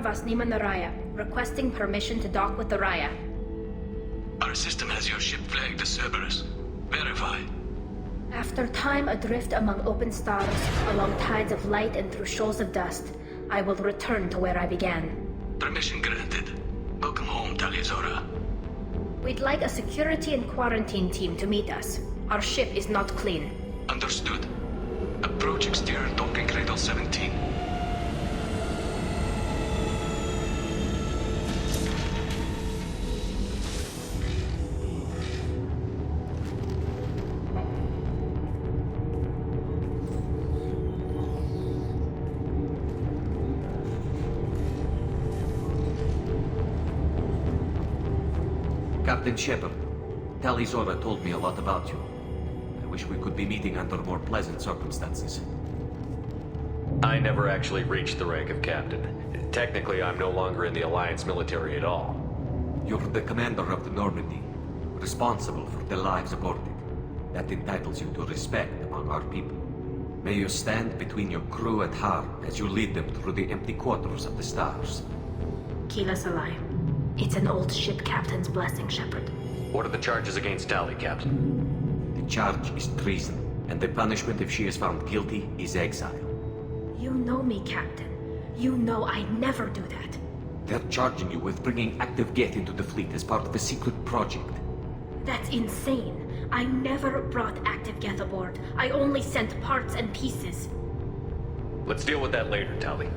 Vasnima Naraya, requesting permission to dock with the Raya. Our system has your ship flagged as Cerberus. Verify. After time adrift among open stars, along tides of light and through shoals of dust, I will return to where I began. Permission granted. Welcome home, Tali. We'd like a security and quarantine team to meet us. Our ship is not clean. Understood. Approach exterior docking cradle 17. Captain Shepard, Tali Zora told me a lot about you. I wish we could be meeting under more pleasant circumstances. I never actually reached the rank of captain. Technically, I'm no longer in the Alliance military at all. You're the commander of the Normandy, responsible for the lives aboard it. That entitles you to respect among our people. May you stand between your crew and harm as you lead them through the empty quarters of the stars. Kila Salai. It's an old ship captain's blessing, Shepard. What are the charges against Tali, Captain? The charge is treason, and the punishment if she is found guilty is exile. You know me, Captain. You know I'd never do that. They're charging you with bringing active Geth into the fleet as part of a secret project. That's insane. I never brought active Geth aboard. I only sent parts and pieces. Let's deal with that later, Tali.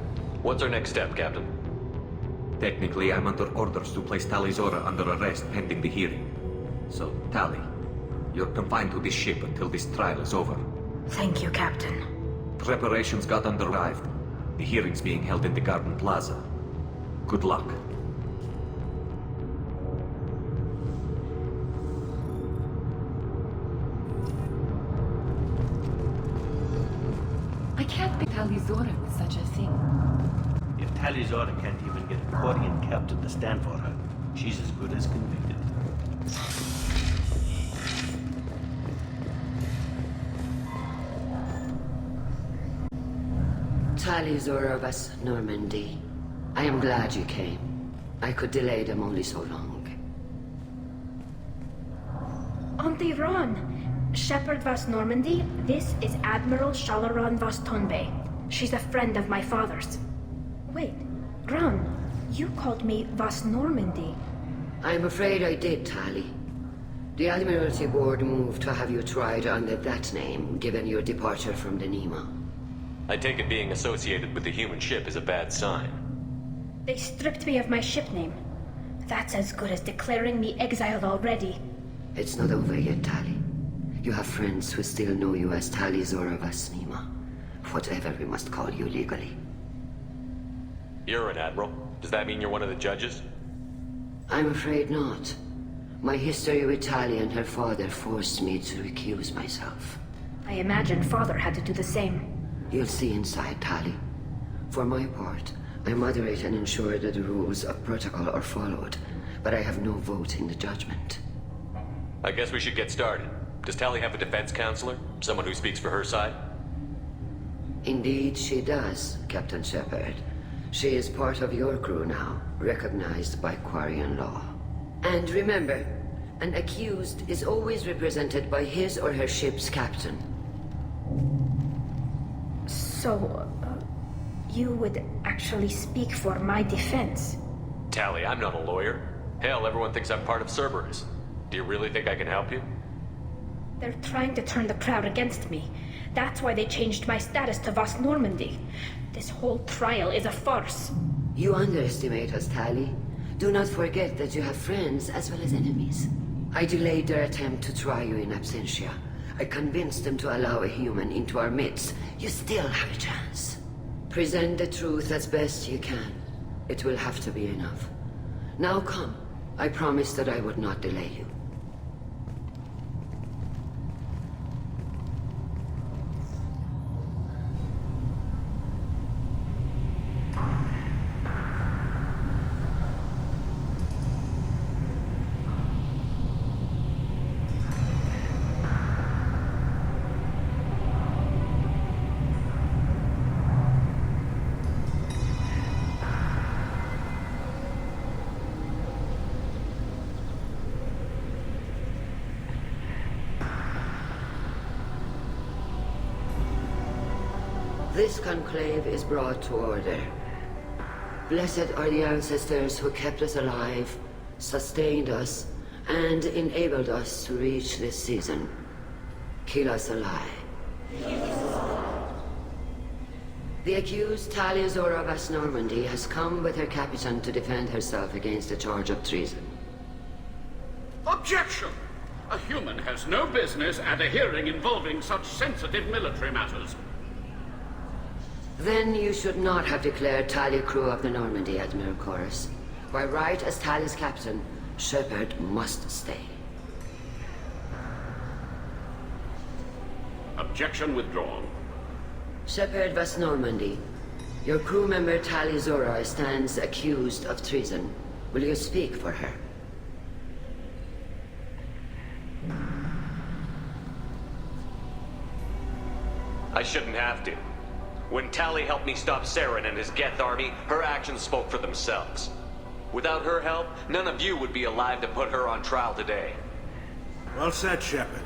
What's our next step, Captain? Technically, I'm under orders to place Tali Zora under arrest pending the hearing. So, Tali, you're confined to this ship until this trial is over. Thank you, Captain. Preparations got underwrived. The hearing's being held in the Garden Plaza. Good luck. I can't be Tali Zora with such a thing. If Tali Zora can't even get a Quarian captain to stand for her, she's as good as convicted. Tali Zora of us, Normandy. I am glad you came. I could delay them only so long. Auntie Ron! Shepard Vas Normandy, this is Admiral Shalaron Vas Tonbe. She's a friend of my father's. Wait, Ron, you called me Vas Normandy. I'm afraid I did, Tali. The Admiralty Board moved to have you tried under that name, given your departure from the Nima. I take it being associated with the human ship is a bad sign. They stripped me of my ship name. That's as good as declaring me exiled already. It's not over yet, Tali. You have friends who still know you as Tali Zora Vas Nima. Whatever we must call you legally. You're an admiral. Does that mean you're one of the judges? I'm afraid not. My history with Tali and her father forced me to recuse myself. I imagine father had to do the same. You'll see inside, Tali. For my part, I moderate and ensure that the rules of protocol are followed, but I have no vote in the judgment. I guess we should get started. Does Tali have a defense counselor? Someone who speaks for her side? Indeed, she does, Captain Shepard. She is part of your crew now, recognized by Quarian law. And remember, an accused is always represented by his or her ship's captain. So, you would actually speak for my defense? Tali, I'm not a lawyer. Hell, everyone thinks I'm part of Cerberus. Do you really think I can help you? They're trying to turn the crowd against me. That's why they changed my status to Vas Normandy. This whole trial is a farce. You underestimate us, Tali. Do not forget that you have friends as well as enemies. I delayed their attempt to try you in absentia. I convinced them to allow a human into our midst. You still have a chance. Present the truth as best you can. It will have to be enough. Now come. I promised that I would not delay you. This conclave is brought to order. Blessed are the ancestors who kept us alive, sustained us, and enabled us to reach this season. Kill us alive. The accused Tali of Normandy has come with her captain to defend herself against a charge of treason. Objection! A human has no business at a hearing involving such sensitive military matters. Then you should not have declared Tali crew of the Normandy, Admiral Chorus. By right as Tali's captain, Shepard must stay. Objection withdrawn. Shepard Vas Normandy, your crew member Tali Zora stands accused of treason. Will you speak for her? I shouldn't have to. When Tali helped me stop Saren and his Geth army, her actions spoke for themselves. Without her help, none of you would be alive to put her on trial today. Well said, Shepard.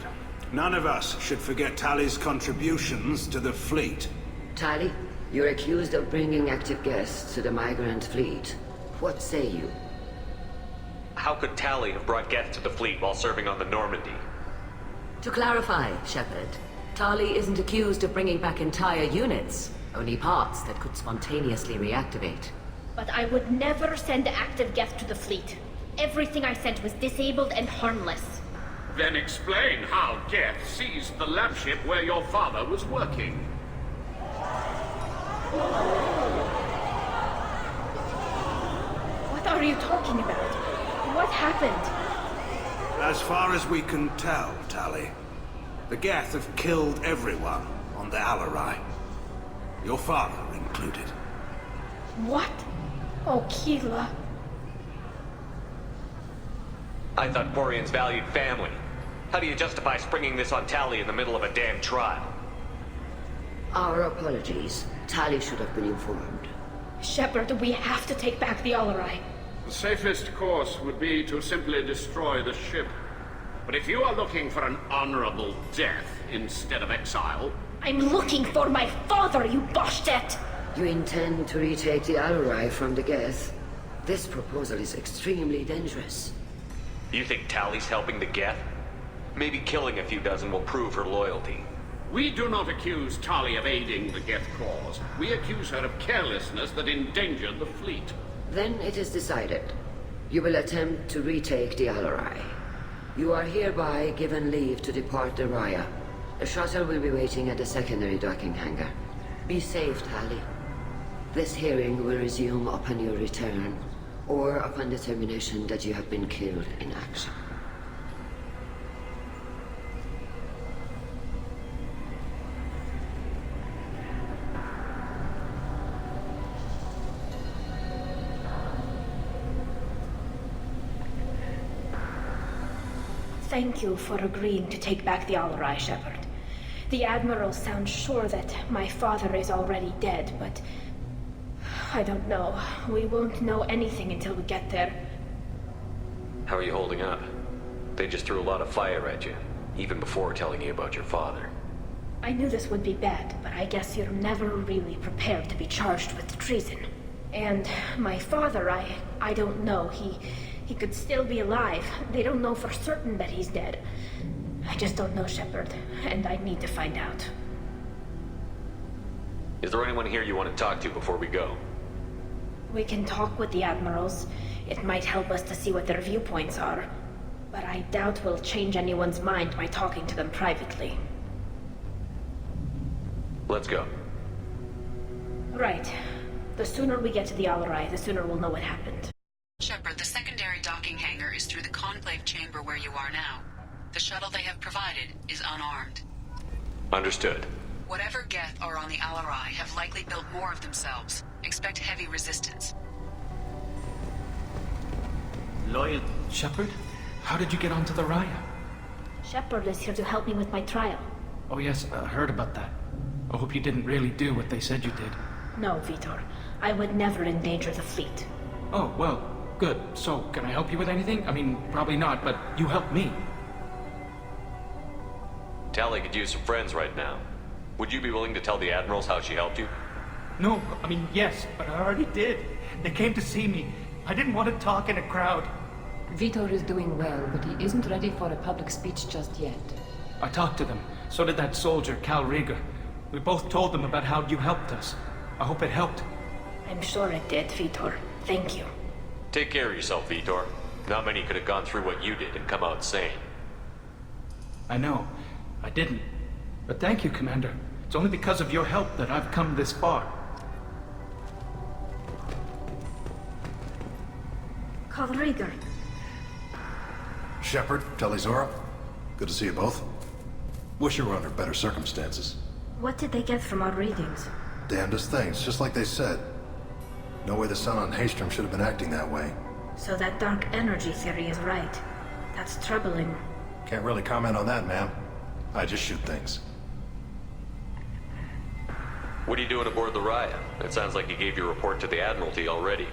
None of us should forget Tali's contributions to the fleet. Tali, you're accused of bringing active guests to the migrant fleet. What say you? How could Tali have brought Geth to the fleet while serving on the Normandy? To clarify, Shepard, Tali isn't accused of bringing back entire units, only parts that could spontaneously reactivate. But I would never send active Geth to the fleet. Everything I sent was disabled and harmless. Then explain how Geth seized the lab ship where your father was working. What are you talking about? What happened? As far as we can tell, Tali, the Geth have killed everyone on the Alarai. Your father included. What? Oh, Keela. I thought Quarians valued family. How do you justify springing this on Tali in the middle of a damn trial? Our apologies. Tali should have been informed. Shepard, we have to take back the Alarai. The safest course would be to simply destroy the ship. But if you are looking for an honorable death instead of exile... I'm looking for my father, you Boshtet! You intend to retake the Alarai from the Geth? This proposal is extremely dangerous. You think Tali's helping the Geth? Maybe killing a few dozen will prove her loyalty. We do not accuse Tali of aiding the Geth cause. We accuse her of carelessness that endangered the fleet. Then it is decided. You will attempt to retake the Alarai. You are hereby given leave to depart the Raya. The shuttle will be waiting at the secondary docking hangar. Be safe, Tali. This hearing will resume upon your return, or upon determination that you have been killed in action. Thank you for agreeing to take back the Alarai, Shepard. The Admiral sounds sure that my father is already dead, but... I don't know. We won't know anything until we get there. How are you holding up? They just threw a lot of fire at you, even before telling you about your father. I knew this would be bad, but I guess you're never really prepared to be charged with treason. And my father, I don't know. He could still be alive. They don't know for certain that he's dead. I just don't know, Shepard, and I need to find out. Is there anyone here you want to talk to before we go? We can talk with the Admirals. It might help us to see what their viewpoints are. But I doubt we'll change anyone's mind by talking to them privately. Let's go. Right. The sooner we get to the Alarai, the sooner we'll know what happened. Shepard, the secondary docking hangar is through the conclave chamber where you are now. The shuttle they have provided is unarmed. Understood. Whatever Geth are on the Alarai have likely built more of themselves. Expect heavy resistance. Loyal. Shepard? How did you get onto the Raya? Shepard is here to help me with my trial. Oh yes, I heard about that. I hope you didn't really do what they said you did. No, Vitor. I would never endanger the fleet. Oh, well, good. So, can I help you with anything? I mean, probably not, but you helped me. Tali could use some friends right now. Would you be willing to tell the admirals how she helped you? No, I mean, yes, but I already did. They came to see me. I didn't want to talk in a crowd. Vitor is doing well, but he isn't ready for a public speech just yet. I talked to them. So did that soldier, Cal Rieger. We both told them about how you helped us. I hope it helped. I'm sure it did, Vitor. Thank you. Take care of yourself, Vitor. Not many could have gone through what you did and come out sane. I know. I didn't. But thank you, Commander. It's only because of your help that I've come this far. Cal Rieger. Shepard, Tali, good to see you both. Wish you were under better circumstances. What did they get from our readings? Damnedest things, just like they said. No way the sun on Haystrom should have been acting that way. So that dark energy theory is right. That's troubling. Can't really comment on that, ma'am. I just shoot things. What are you doing aboard the Raya? It sounds like you gave your report to the Admiralty already.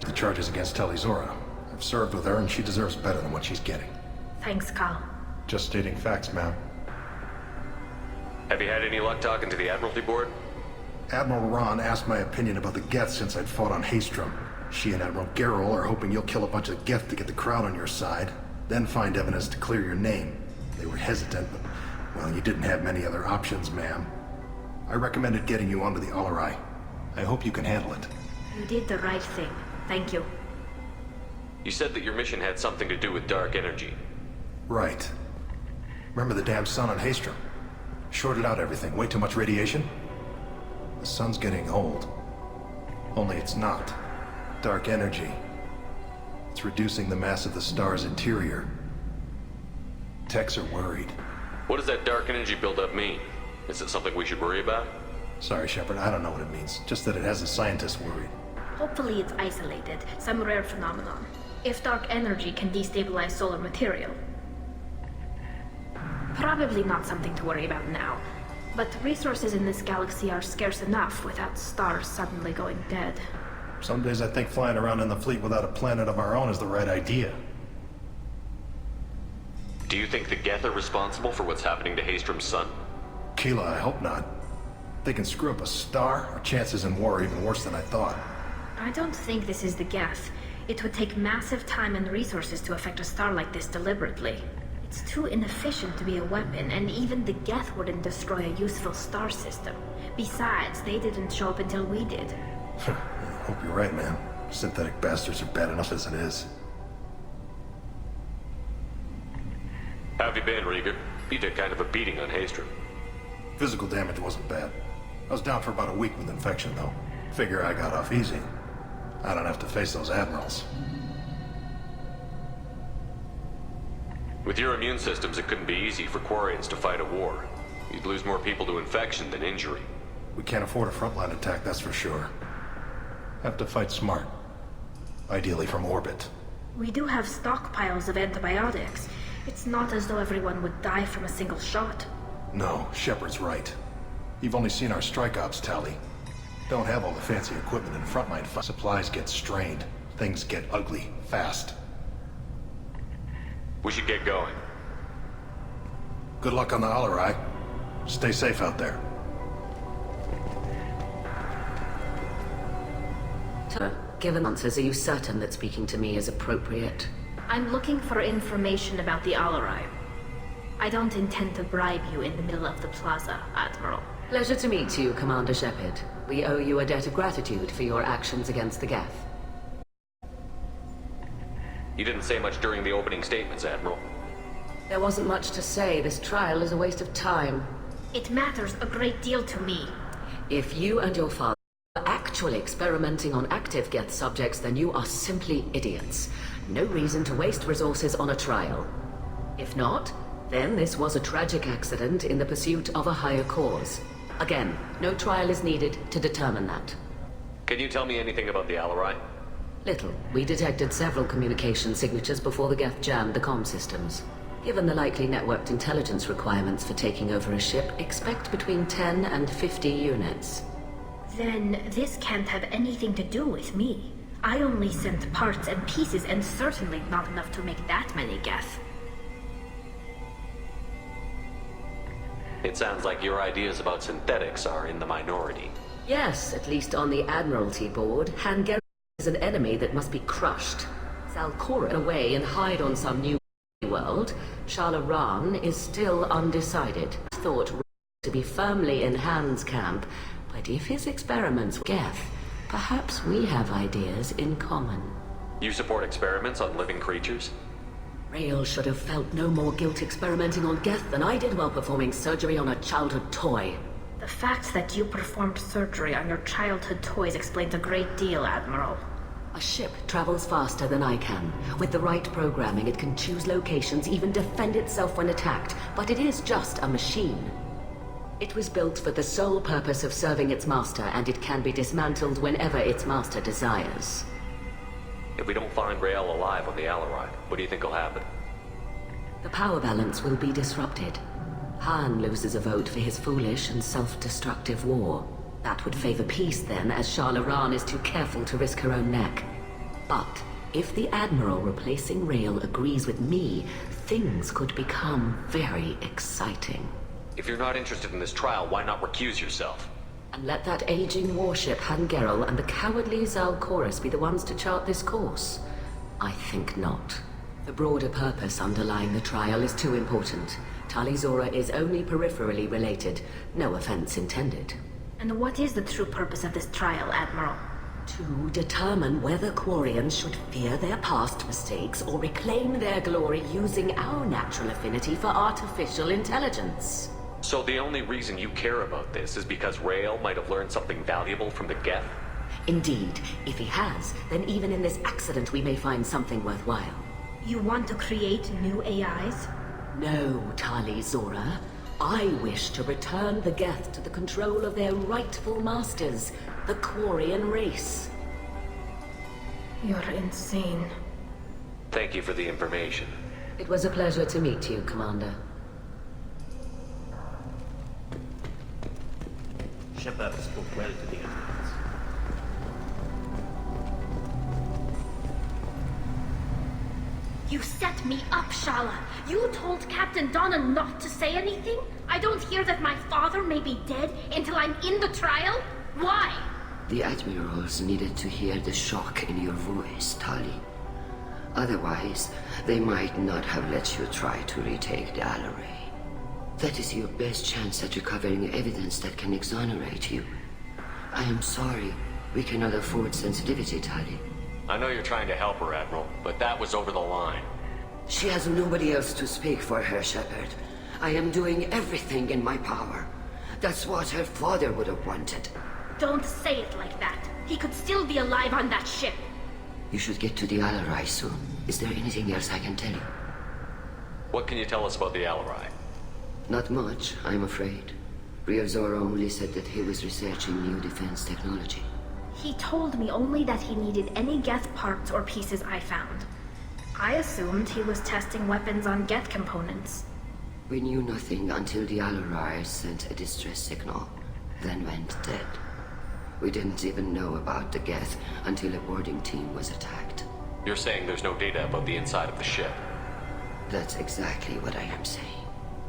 The charges against Tali. I've served with her and she deserves better than what she's getting. Thanks, Cal. Just stating facts, ma'am. Have you had any luck talking to the Admiralty Board? Admiral Ron asked my opinion about the Geth since I'd fought on Haystrom. She and Admiral Gerrel are hoping you'll kill a bunch of Geth to get the crowd on your side, then find evidence to clear your name. They were hesitant, but, well, you didn't have many other options, ma'am. I recommended getting you onto the Alarai. I hope you can handle it. You did the right thing. Thank you. You said that your mission had something to do with dark energy. Right. Remember the damn sun on Haystrom? Shorted out everything. Way too much radiation? The sun's getting old. Only it's not. Dark energy. It's reducing the mass of the star's interior. Techs are worried. What does that dark energy buildup mean? Is it something we should worry about? Sorry, Shepard, I don't know what it means. Just that it has the scientists worried. Hopefully it's isolated, some rare phenomenon. If dark energy can destabilize solar material. Probably not something to worry about now. But resources in this galaxy are scarce enough without stars suddenly going dead. Some days I think flying around in the fleet without a planet of our own is the right idea. Do you think the Geth are responsible for what's happening to Haystrom's sun? Keela, I hope not. They can screw up a star, our chances in war are even worse than I thought. I don't think this is the Geth. It would take massive time and resources to affect a star like this deliberately. It's too inefficient to be a weapon, and even the Geth wouldn't destroy a useful star system. Besides, they didn't show up until we did. I hope you're right, man. Synthetic bastards are bad enough as it is. How have you been, Rieger? You took kind of a beating on Haystrom. Physical damage wasn't bad. I was down for about a week with infection, though. Figure I got off easy. I don't have to face those admirals. With your immune systems, it couldn't be easy for Quarians to fight a war. You'd lose more people to infection than injury. We can't afford a frontline attack, that's for sure. Have to fight smart. Ideally from orbit. We do have stockpiles of antibiotics. It's not as though everyone would die from a single shot. No, Shepard's right. You've only seen our strike ops, Tali. Don't have all the fancy equipment in frontline fight. Supplies get strained. Things get ugly, fast. We should get going. Good luck on the Alarai. Stay safe out there. Given answers, are you certain that speaking to me is appropriate? I'm looking for information about the Alarai. I don't intend to bribe you in the middle of the plaza, Admiral. Pleasure to meet you, Commander Shepard. We owe you a debt of gratitude for your actions against the Geth. You didn't say much during the opening statements, Admiral. There wasn't much to say. This trial is a waste of time. It matters a great deal to me. If you and your father are actually experimenting on active Geth subjects, then you are simply idiots. No reason to waste resources on a trial. If not, then this was a tragic accident in the pursuit of a higher cause. Again, no trial is needed to determine that. Can you tell me anything about the Alarai? Little. We detected several communication signatures before the Geth jammed the comm systems. Given the likely networked intelligence requirements for taking over a ship, expect between 10 and 50 units. Then this can't have anything to do with me. I only sent parts and pieces, and certainly not enough to make that many Geth. It sounds like your ideas about synthetics are in the minority. Yes, at least on the Admiralty board, Hangera is an enemy that must be crushed. Zalcora away and hide on some new world. Shalaran is still undecided. Thought to be firmly in Han's camp, but if his experiments with Geth, perhaps we have ideas in common. You support experiments on living creatures? Rael should have felt no more guilt experimenting on Geth than I did while performing surgery on a childhood toy. The fact that you performed surgery on your childhood toys explains a great deal, Admiral. A ship travels faster than I can. With the right programming, it can choose locations, even defend itself when attacked. But it is just a machine. It was built for the sole purpose of serving its master, and it can be dismantled whenever its master desires. If we don't find Rael alive on the Alarai, what do you think will happen? The power balance will be disrupted. Han loses a vote for his foolish and self-destructive war. That would favor peace then, as Shalaran is too careful to risk her own neck. But if the Admiral replacing Rael agrees with me, things could become very exciting. If you're not interested in this trial, why not recuse yourself? And let that aging warship Hangerel and the cowardly Zalcorus be the ones to chart this course? I think not. The broader purpose underlying the trial is too important. Tali Zora is only peripherally related. No offense intended. And what is the true purpose of this trial, Admiral? To determine whether Quarians should fear their past mistakes or reclaim their glory using our natural affinity for artificial intelligence. So the only reason you care about this is because Rael might have learned something valuable from the Geth? Indeed. If he has, then even in this accident we may find something worthwhile. You want to create new AIs? No, Tali Zora. I wish to return the Geth to the control of their rightful masters, the Quarian race. You're insane. Thank you for the information. It was a pleasure to meet you, Commander. Shepard spoke well to the Admirals. You set me up, Shala. You told Captain Donna not to say anything? I don't hear that my father may be dead until I'm in the trial? Why? The Admirals needed to hear the shock in your voice, Tali. Otherwise, they might not have let you try to retake the Alarai. That is your best chance at recovering evidence that can exonerate you. I am sorry. We cannot afford sensitivity, Tali. I know you're trying to help her, Admiral, but that was over the line. She has nobody else to speak for her, Shepard. I am doing everything in my power. That's what her father would have wanted. Don't say it like that. He could still be alive on that ship. You should get to the Alarai soon. Is there anything else I can tell you? What can you tell us about the Alarai? Not much, I'm afraid. Rio Zoro only said that he was researching new defense technology. He told me only that he needed any Geth parts or pieces I found. I assumed he was testing weapons on Geth components. We knew nothing until the Alarai sent a distress signal, then went dead. We didn't even know about the Geth until a boarding team was attacked. You're saying there's no data about the inside of the ship? That's exactly what I am saying.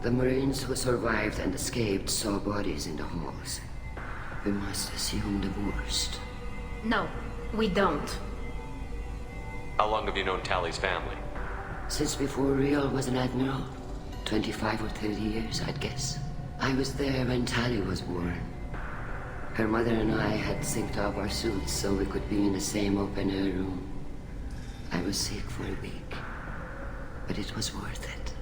The Marines who survived and escaped saw bodies in the halls. We must assume the worst. No, we don't. How long have you known Tali's family? Since before Rio was an admiral. 25 or 30 years, I'd guess. I was there when Tali was born. Her mother and I had synced up our suits so we could be in the same open-air room. I was sick for a week, but it was worth it.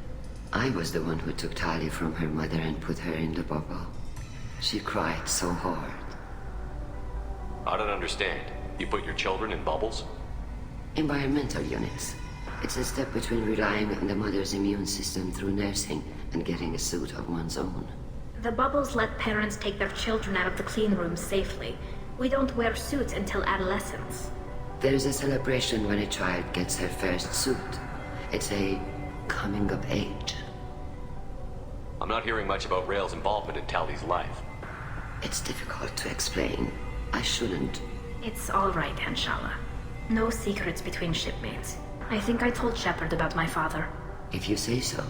I was the one who took Tali from her mother and put her in the bubble. She cried so hard. I don't understand. You put your children in bubbles? Environmental units. It's a step between relying on the mother's immune system through nursing and getting a suit of one's own. The bubbles let parents take their children out of the clean rooms safely. We don't wear suits until adolescence. There's a celebration when a child gets her first suit. It's a coming of age. I'm not hearing much about Rael's involvement in Tali's life. It's difficult to explain. I shouldn't. It's all right, Anshala. No secrets between shipmates. I think I told Shepard about my father. If you say so.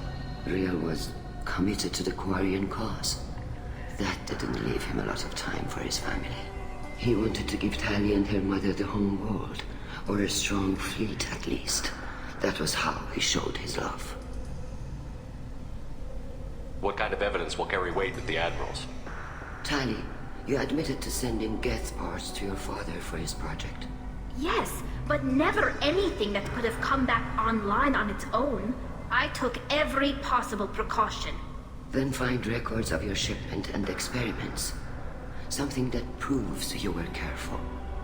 Rael was committed to the Quarian cause. That didn't leave him a lot of time for his family. He wanted to give Tali and her mother the home world, or a strong fleet at least. That was how he showed his love. What kind of evidence will carry weight with the Admirals? Tali, you admitted to sending Geth parts to your father for his project. Yes, but never anything that could have come back online on its own. I took every possible precaution. Then find records of your shipment and experiments. Something that proves you were careful.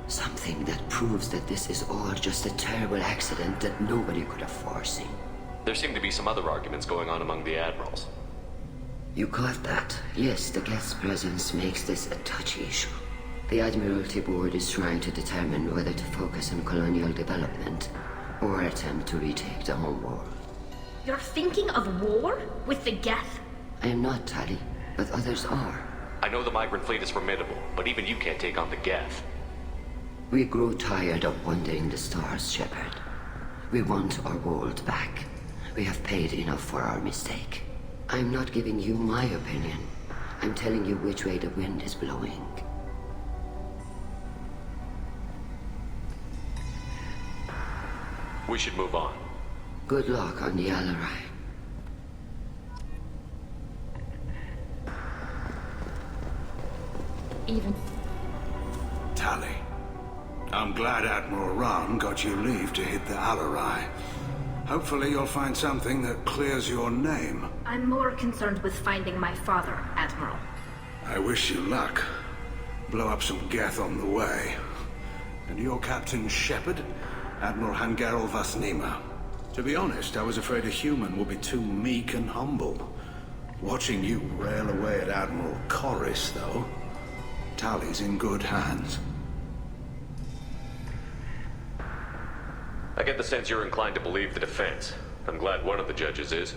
Something that proves that this is all just a terrible accident that nobody could have foreseen. There seem to be some other arguments going on among the Admirals. You caught that? Yes, the Geth's presence makes this a touchy issue. The Admiralty Board is trying to determine whether to focus on colonial development or attempt to retake the home world. You're thinking of war? With the Geth? I am not, Tali, but others are. I know the migrant fleet is formidable, but even you can't take on the Geth. We grow tired of wandering the stars, Shepard. We want our world back. We have paid enough for our mistake. I'm not giving you my opinion. I'm telling you which way the wind is blowing. We should move on. Good luck on the Alarai. Even... Tali, I'm glad Admiral Ron got you leave to hit the Alarai. Hopefully you'll find something that clears your name. I'm more concerned with finding my father, Admiral. I wish you luck. Blow up some Geth on the way. And your Captain Shepard? Admiral Hangarel Vasnima. To be honest, I was afraid a human would be too meek and humble. Watching you rail away at Admiral Corris, though, Tali's in good hands. I get the sense you're inclined to believe the defense. I'm glad one of the judges is.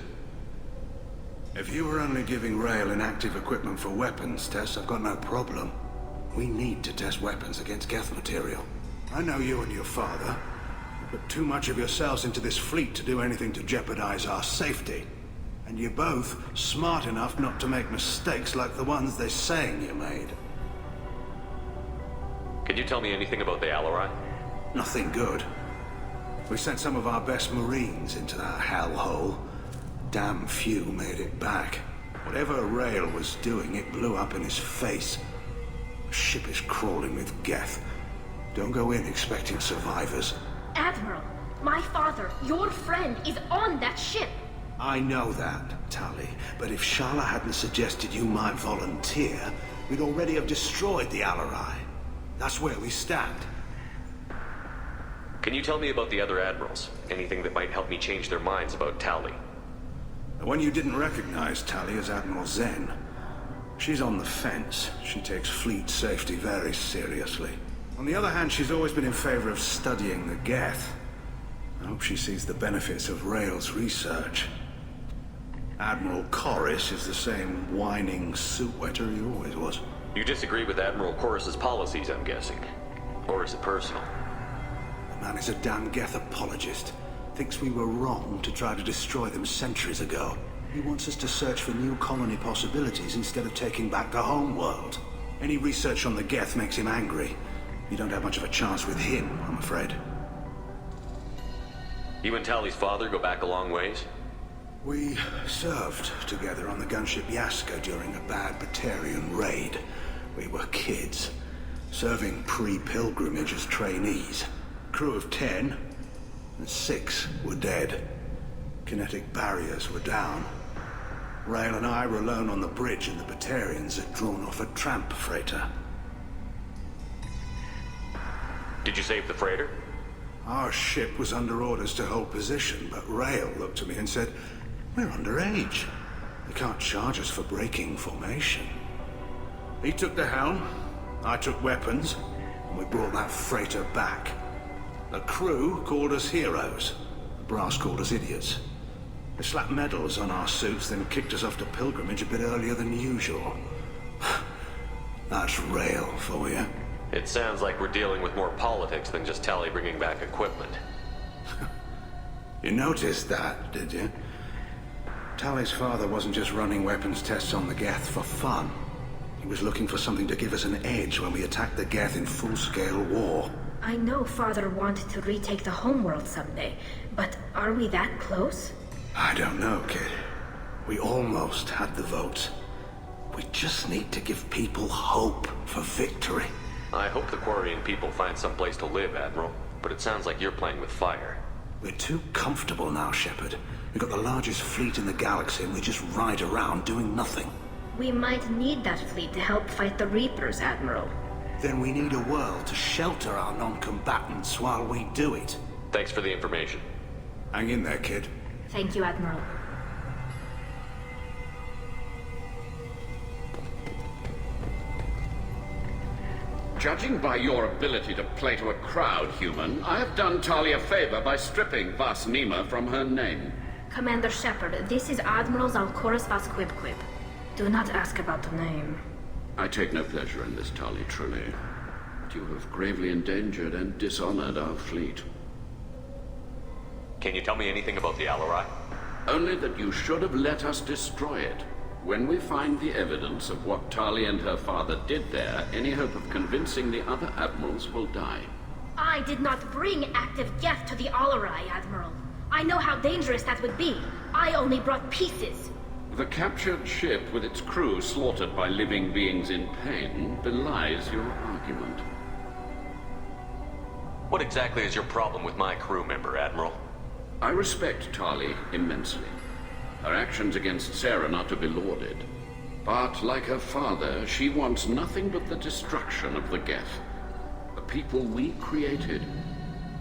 If you were only giving Rail inactive equipment for weapons tests, I've got no problem. We need to test weapons against Geth material. I know you and your father. Put too much of yourselves into this fleet to do anything to jeopardize our safety. And you're both smart enough not to make mistakes like the ones they're saying you made. Can you tell me anything about the Alarai? Nothing good. We sent some of our best Marines into that hellhole. Damn few made it back. Whatever Rail was doing, it blew up in his face. The ship is crawling with Geth. Don't go in expecting survivors. Admiral, my father, your friend, is on that ship. I know that, Tali, but if Shala hadn't suggested you might volunteer, we'd already have destroyed the Alarai. That's where we stand. Can you tell me about the other Admirals? Anything that might help me change their minds about Tali? The one you didn't recognize, Tali, is Admiral Zen. She's on the fence. She takes fleet safety very seriously. On the other hand, she's always been in favor of studying the Geth. I hope she sees the benefits of Rail's research. Admiral Corris is the same whining suit-wetter he always was. You disagree with Admiral Corris's policies, I'm guessing. Or is it personal? The man is a damn Geth apologist. Thinks we were wrong to try to destroy them centuries ago. He wants us to search for new colony possibilities instead of taking back the home world. Any research on the Geth makes him angry. You don't have much of a chance with him, I'm afraid. You and Tali's father go back a long ways? We served together on the gunship Yaska during a bad Batarian raid. We were kids, serving pre-pilgrimage as trainees. Crew of 10, and 6 were dead. Kinetic barriers were down. Rail and I were alone on the bridge, and the Batarians had drawn off a tramp freighter. Did you save the freighter? Our ship was under orders to hold position, but Rail looked at me and said, "We're underage. They can't charge us for breaking formation." He took the helm, I took weapons, and we brought that freighter back. The crew called us heroes. The brass called us idiots. They slapped medals on our suits, then kicked us off to pilgrimage a bit earlier than usual. That's Rail for you. It sounds like we're dealing with more politics than just Tali bringing back equipment. You noticed that, did you? Tali's father wasn't just running weapons tests on the Geth for fun. He was looking for something to give us an edge when we attacked the Geth in full-scale war. I know Father wanted to retake the homeworld someday, but are we that close? I don't know, kid. We almost had the votes. We just need to give people hope for victory. I hope the Quarian people find some place to live, Admiral. But it sounds like you're playing with fire. We're too comfortable now, Shepard. We've got the largest fleet in the galaxy and we just ride around doing nothing. We might need that fleet to help fight the Reapers, Admiral. Then we need a world to shelter our non-combatants while we do it. Thanks for the information. Hang in there, kid. Thank you, Admiral. Judging by your ability to play to a crowd, human, I have done Tali a favor by stripping Vas Nima from her name. Commander Shepard, this is Admiral Zalkoris Vas Quib. Do not ask about the name. I take no pleasure in this, Tali, truly. But you have gravely endangered and dishonored our fleet. Can you tell me anything about the Alarai? Only that you should have let us destroy it. When we find the evidence of what Tali and her father did there, any hope of convincing the other admirals will die. I did not bring active Geth to the Alarai, Admiral. I know how dangerous that would be. I only brought pieces. The captured ship with its crew slaughtered by living beings in pain belies your argument. What exactly is your problem with my crew member, Admiral? I respect Tali immensely. Her actions against Sarah not to be lauded. But like her father, she wants nothing but the destruction of the Geth. The people we created.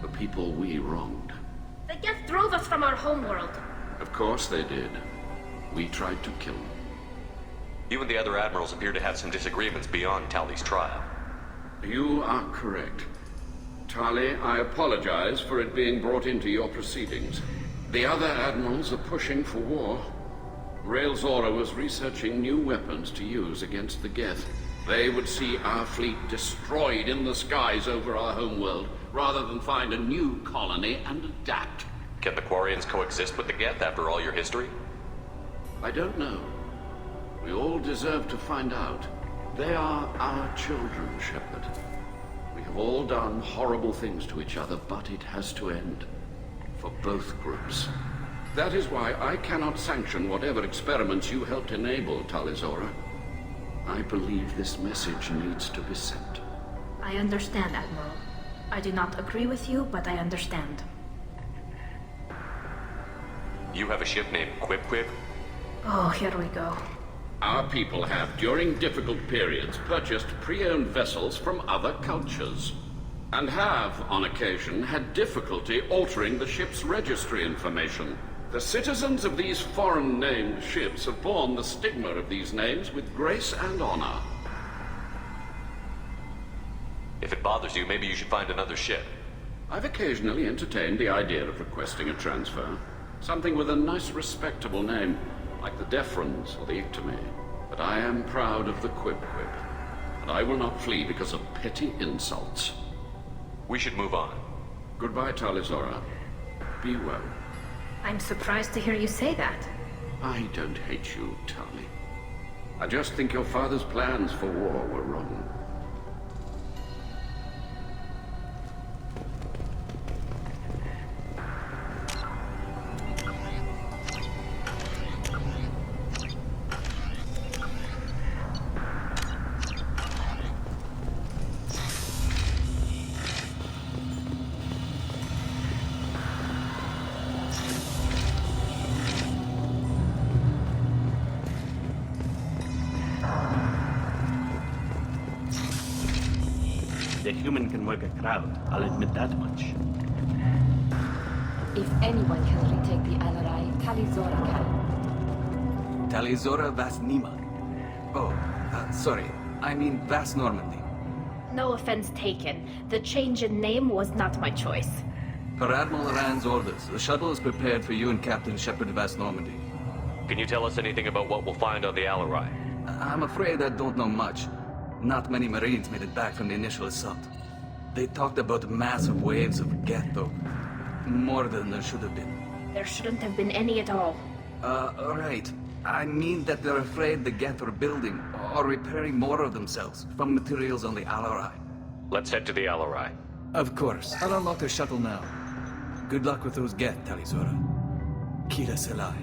The people we wronged. The Geth drove us from our homeworld. Of course they did. We tried to kill them. You and the other admirals appear to have some disagreements beyond Tali's trial. You are correct. Tali, I apologize for it being brought into your proceedings. The other admirals are pushing for war. Rael Zora was researching new weapons to use against the Geth. They would see our fleet destroyed in the skies over our homeworld, rather than find a new colony and adapt. Can the Quarians coexist with the Geth after all your history? I don't know. We all deserve to find out. They are our children, Shepard. We have all done horrible things to each other, but it has to end. For both groups. That is why I cannot sanction whatever experiments you helped enable, Tali Zora. I believe this message needs to be sent. I understand, Admiral. I do not agree with you, but I understand. You have a ship named Quib? Oh, here we go. Our people have, during difficult periods, purchased pre-owned vessels from other cultures. And have, on occasion, had difficulty altering the ship's registry information. The citizens of these foreign-named ships have borne the stigma of these names with grace and honor. If it bothers you, maybe you should find another ship. I've occasionally entertained the idea of requesting a transfer. Something with a nice, respectable name, like the Defrons or the Ictomy. But I am proud of the Quib, and I will not flee because of petty insults. We should move on. Goodbye, Tali Zora. Be well. I'm surprised to hear you say that. I don't hate you, Tali. I just think your father's plans for war were wrong. The human can work a crowd, I'll admit that much. If anyone can retake the Alarai, Tali Zora can. Tali Zora Vas Nima. Oh, sorry. I mean Vas Normandy. No offense taken. The change in name was not my choice. Per Admiral Rand's orders, the shuttle is prepared for you and Captain Shepard Vas Normandy. Can you tell us anything about what we'll find on the Alarai? I'm afraid I don't know much. Not many Marines made it back from the initial assault. They talked about massive waves of Geth, though. More than there should have been. There shouldn't have been any at all. Right. I mean that they're afraid the Geth are building or repairing more of themselves from materials on the Alarai. Let's head to the Alarai. Of course. I'll unlock the shuttle now. Good luck with those Geth, Tali. Kira Selai.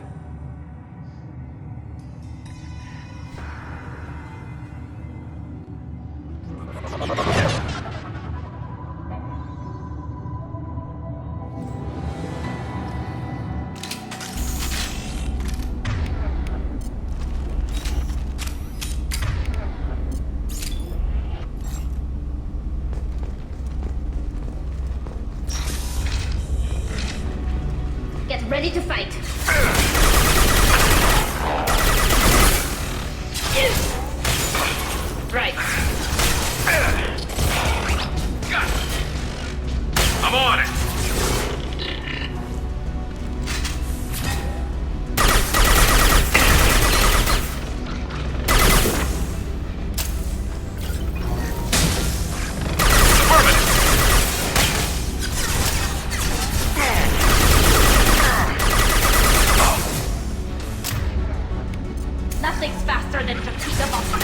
Get ready to fight. Right. I'm on it! Nothing's faster than fatigue of a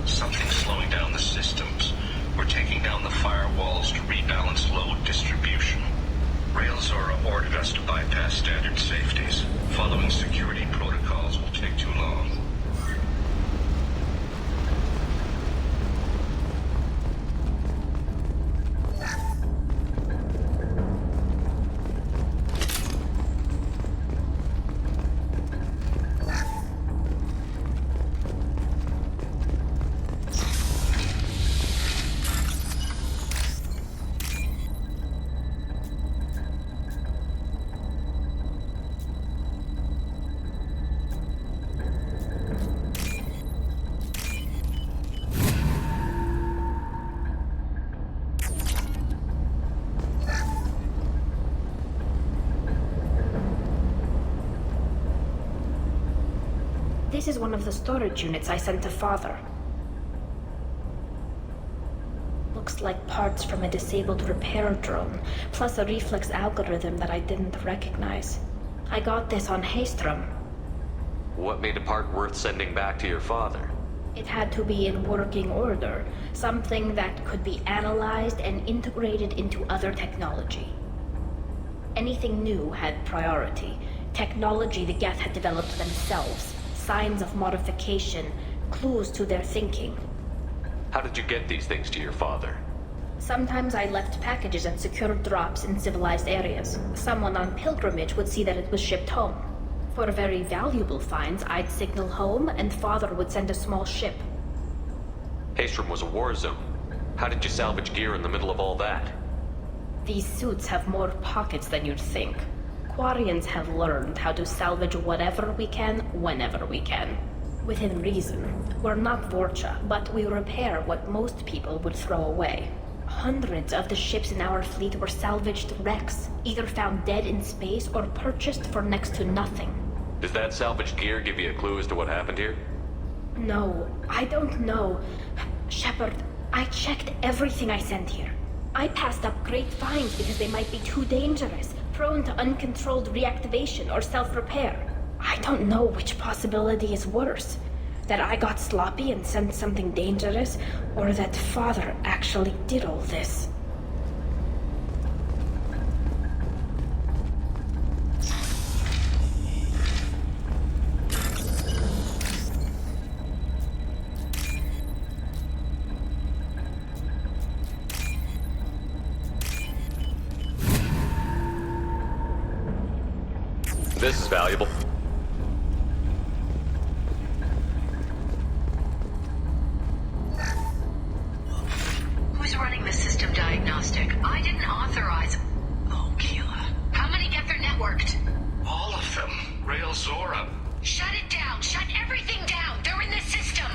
Something's slowing down the systems. We're taking down the firewalls to rebalance load distribution. Railzora ordered us to bypass standard safeties. Following security protocols will take too long. This is one of the storage units I sent to Father. Looks like parts from a disabled repair drone, plus a reflex algorithm that I didn't recognize. I got this on Haystrom. What made a part worth sending back to your father? It had to be in working order, something that could be analyzed and integrated into other technology. Anything new had priority. Technology the Geth had developed themselves. Signs of modification, clues to their thinking. How did you get these things to your father? Sometimes I left packages at secure drops in civilized areas. Someone on pilgrimage would see that it was shipped home. For very valuable finds, I'd signal home and Father would send a small ship. Haystrom was a war zone. How did you salvage gear in the middle of all that? These suits have more pockets than you'd think. Quarians have learned how to salvage whatever we can, whenever we can. Within reason. We're not Vorcha, but we repair what most people would throw away. Hundreds of the ships in our fleet were salvaged wrecks, either found dead in space or purchased for next to nothing. Does that salvaged gear give you a clue as to what happened here? No, I don't know. Shepard, I checked everything I sent here. I passed up great finds because they might be too dangerous, prone to uncontrolled reactivation or self-repair. I don't know which possibility is worse. That I got sloppy and sent something dangerous, or that Father actually did all this. This is valuable. Who's running the system diagnostic? I didn't authorize... Oh, Keela. How many get their networked? All of them. Railzora. Shut it down! Shut everything down! They're in the system!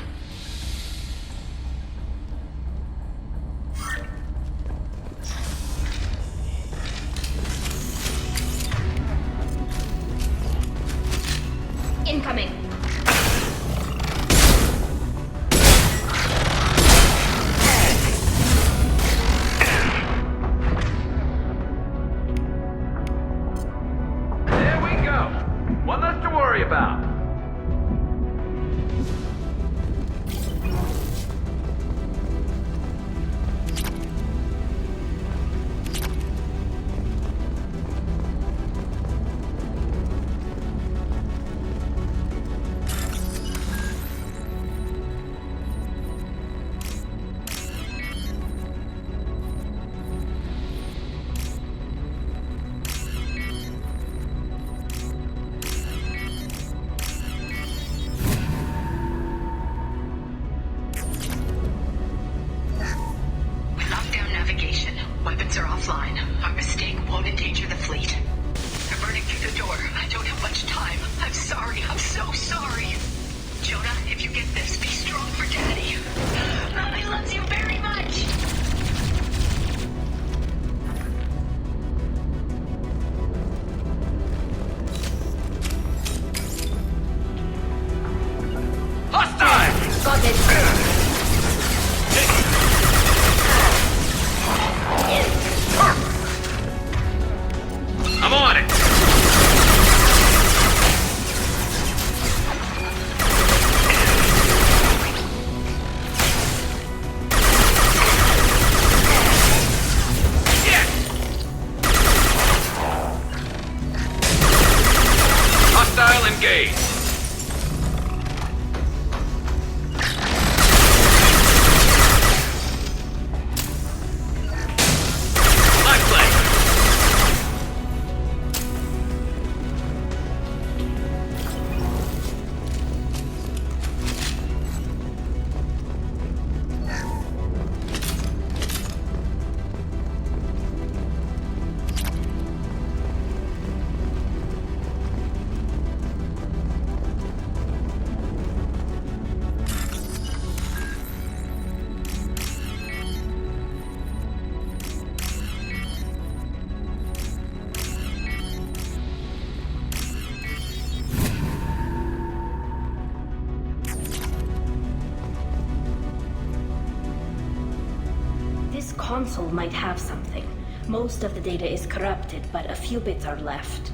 console might have something. Most of the data is corrupted, but a few bits are left.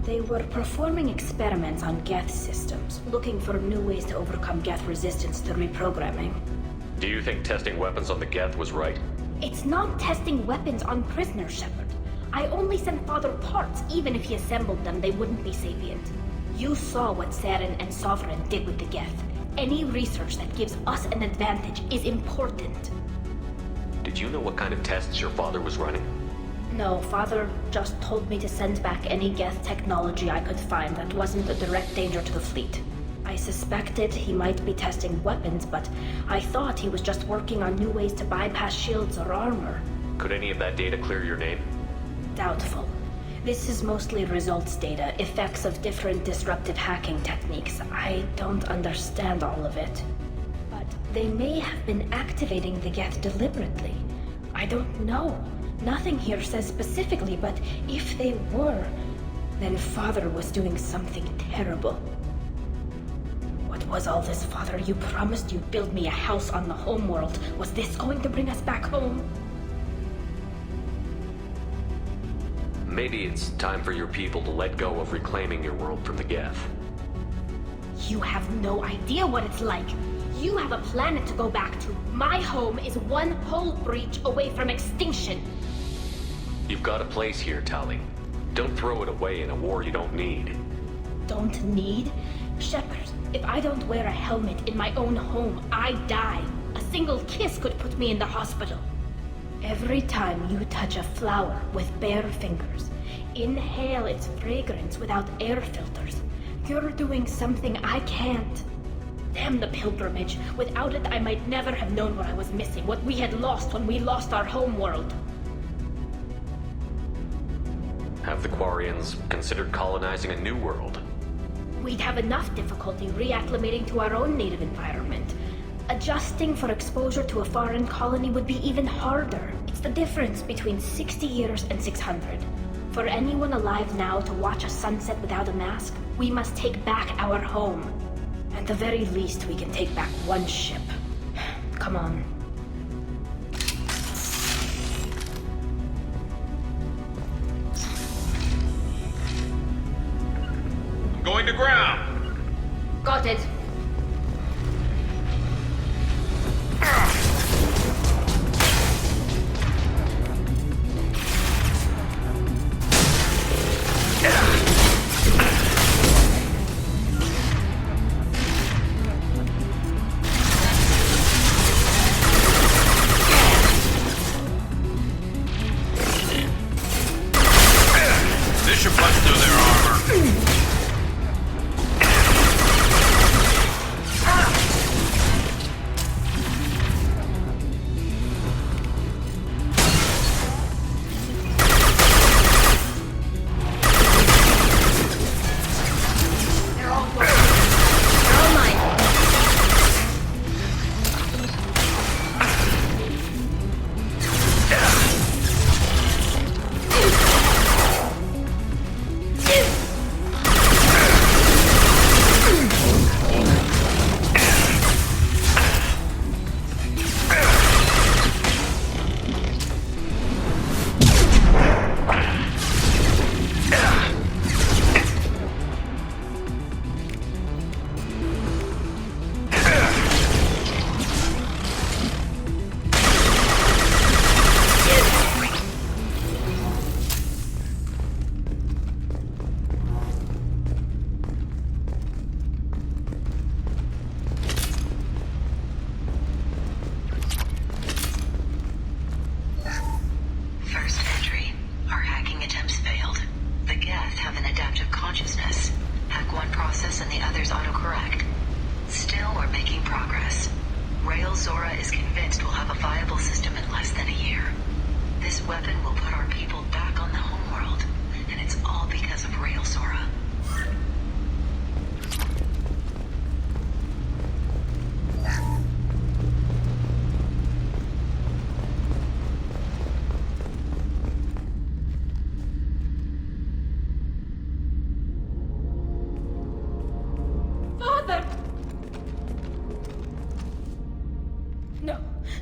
They were performing experiments on Geth systems, looking for new ways to overcome Geth resistance to reprogramming. Do you think testing weapons on the Geth was right? It's not testing weapons on prisoners, Shepard. I only sent Father parts. Even if he assembled them, they wouldn't be sapient. You saw what Saren and Sovereign did with the Geth. Any research that gives us an advantage is important. Did you know what kind of tests your father was running? No, Father just told me to send back any Geth technology I could find that wasn't a direct danger to the fleet. I suspected he might be testing weapons, but I thought he was just working on new ways to bypass shields or armor. Could any of that data clear your name? Doubtful. This is mostly results data, effects of different disruptive hacking techniques. I don't understand all of it. But they may have been activating the Geth deliberately. I don't know. Nothing here says specifically, but if they were, then Father was doing something terrible. What was all this, Father? You promised you'd build me a house on the homeworld. Was this going to bring us back home? Maybe it's time for your people to let go of reclaiming your world from the Geth. You have no idea what it's like. You have a planet to go back to. My home is one hull breach away from extinction. You've got a place here, Tali. Don't throw it away in a war you don't need. Don't need? Shepard, if I don't wear a helmet in my own home, I die. A single kiss could put me in the hospital. Every time you touch a flower with bare fingers, inhale its fragrance without air filters, you're doing something I can't. Damn the pilgrimage. Without it, I might never have known what I was missing, what we had lost when we lost our homeworld. Have the Quarians considered colonizing a new world? We'd have enough difficulty reacclimating to our own native environment. Adjusting for exposure to a foreign colony would be even harder. It's the difference between 60 years and 600. For anyone alive now to watch a sunset without a mask, we must take back our home. At the very least, we can take back one ship. Come on. Going to ground. Got it. This should punch through their armor.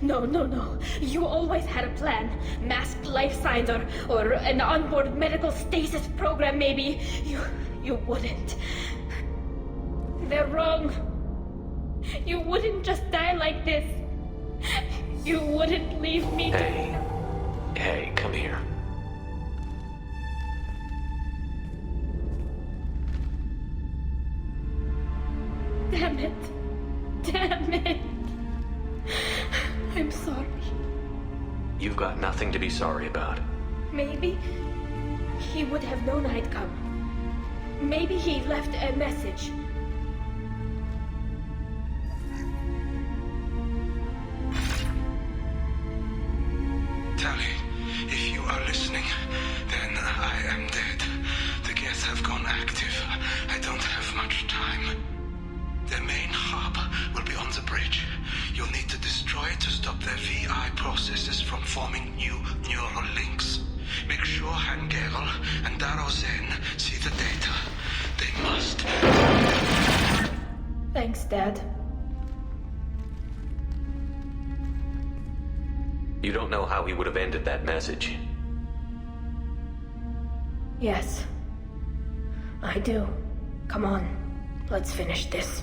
No. You always had a plan. Masked life signs or an onboard medical stasis program, maybe. You wouldn't. They're wrong. You wouldn't just die like this. You wouldn't leave me. Hey, come here. Damn it. I'm sorry. You've got nothing to be sorry about. Maybe he would have known I'd come. Maybe he left a message. Tali, if you are listening, then I am dead. The Geth have gone active. I don't have much time. The main hub will be on the bridge. You'll need to destroy it to stop their VI processes from forming new neural links. Make sure Hangerel and Darozen see the data. They must. Thanks, Dad. You don't know how he would have ended that message. Yes. I do. Come on. Let's finish this.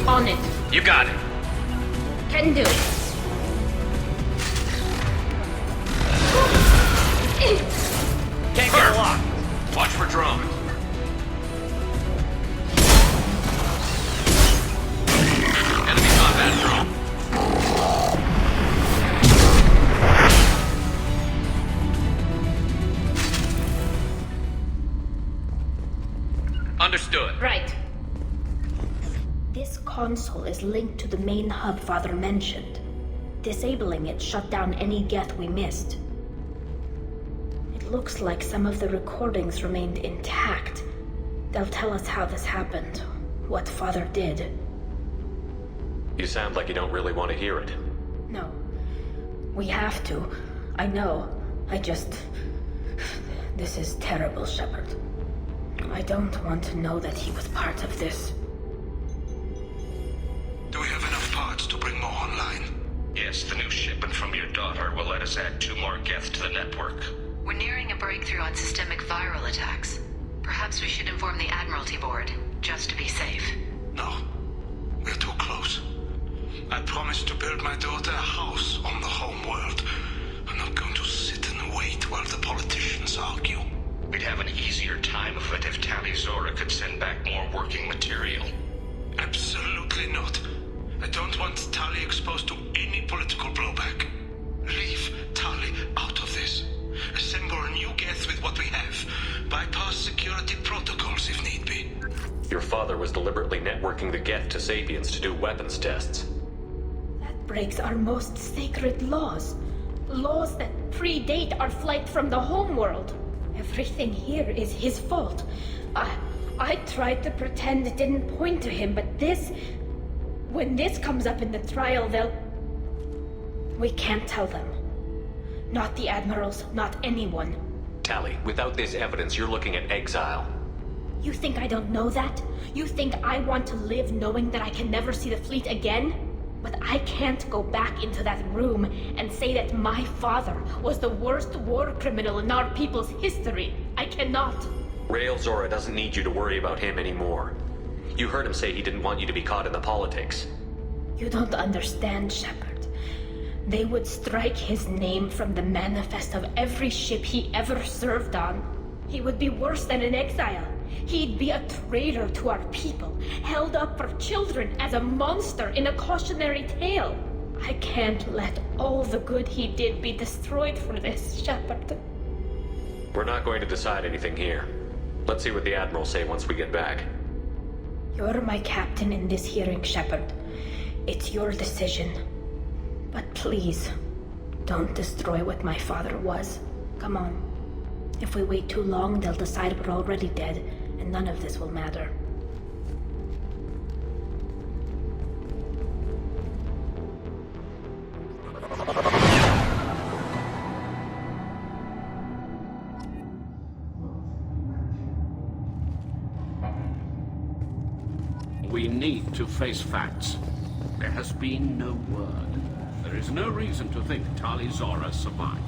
On it. You got it. Can do. Can't get a lock. Watch for drones. Enemy combat drone. Understood. Right. This console is linked to the main hub Father mentioned. Disabling it shut down any Geth we missed. It looks like some of the recordings remained intact. They'll tell us how this happened, what Father did. You sound like you don't really want to hear it. No. We have to. I know. This is terrible, Shepard. I don't want to know that he was part of this. Do we have enough parts to bring more online? Yes, the new shipment from your daughter will let us add 2 more Geth to the network. We're nearing a breakthrough on systemic viral attacks. Perhaps we should inform the Admiralty Board, just to be safe. No. We're too close. I promised to build my daughter a house on the home world. I'm not going to sit and wait while the politicians argue. We'd have an easier time of it if Tali Zora could send back more working material. Absolutely not. I don't want Tali exposed to any political blowback. Leave Tali out of this. Assemble a new Geth with what we have. Bypass security protocols if need be. Your father was deliberately networking the Geth to Sapiens to do weapons tests. That breaks our most sacred laws. Laws that predate our flight from the homeworld. Everything here is his fault. I tried to pretend it didn't point to him, but this... When this comes up in the trial, they'll... We can't tell them. Not the admirals, not anyone. Tali, without this evidence, you're looking at exile. You think I don't know that? You think I want to live knowing that I can never see the fleet again? But I can't go back into that room and say that my father was the worst war criminal in our people's history. I cannot. Rael Zora doesn't need you to worry about him anymore. You heard him say he didn't want you to be caught in the politics. You don't understand, Shepard. They would strike his name from the manifest of every ship he ever served on. He would be worse than an exile. He'd be a traitor to our people, held up for children as a monster in a cautionary tale. I can't let all the good he did be destroyed for this, Shepard. We're not going to decide anything here. Let's see what the Admirals say once we get back. You're my captain in this hearing, Shepard. It's your decision. But please, don't destroy what my father was. Come on. If we wait too long, they'll decide we're already dead, and none of this will matter. We need to face facts. There has been no word. There is no reason to think Tali Zora survived.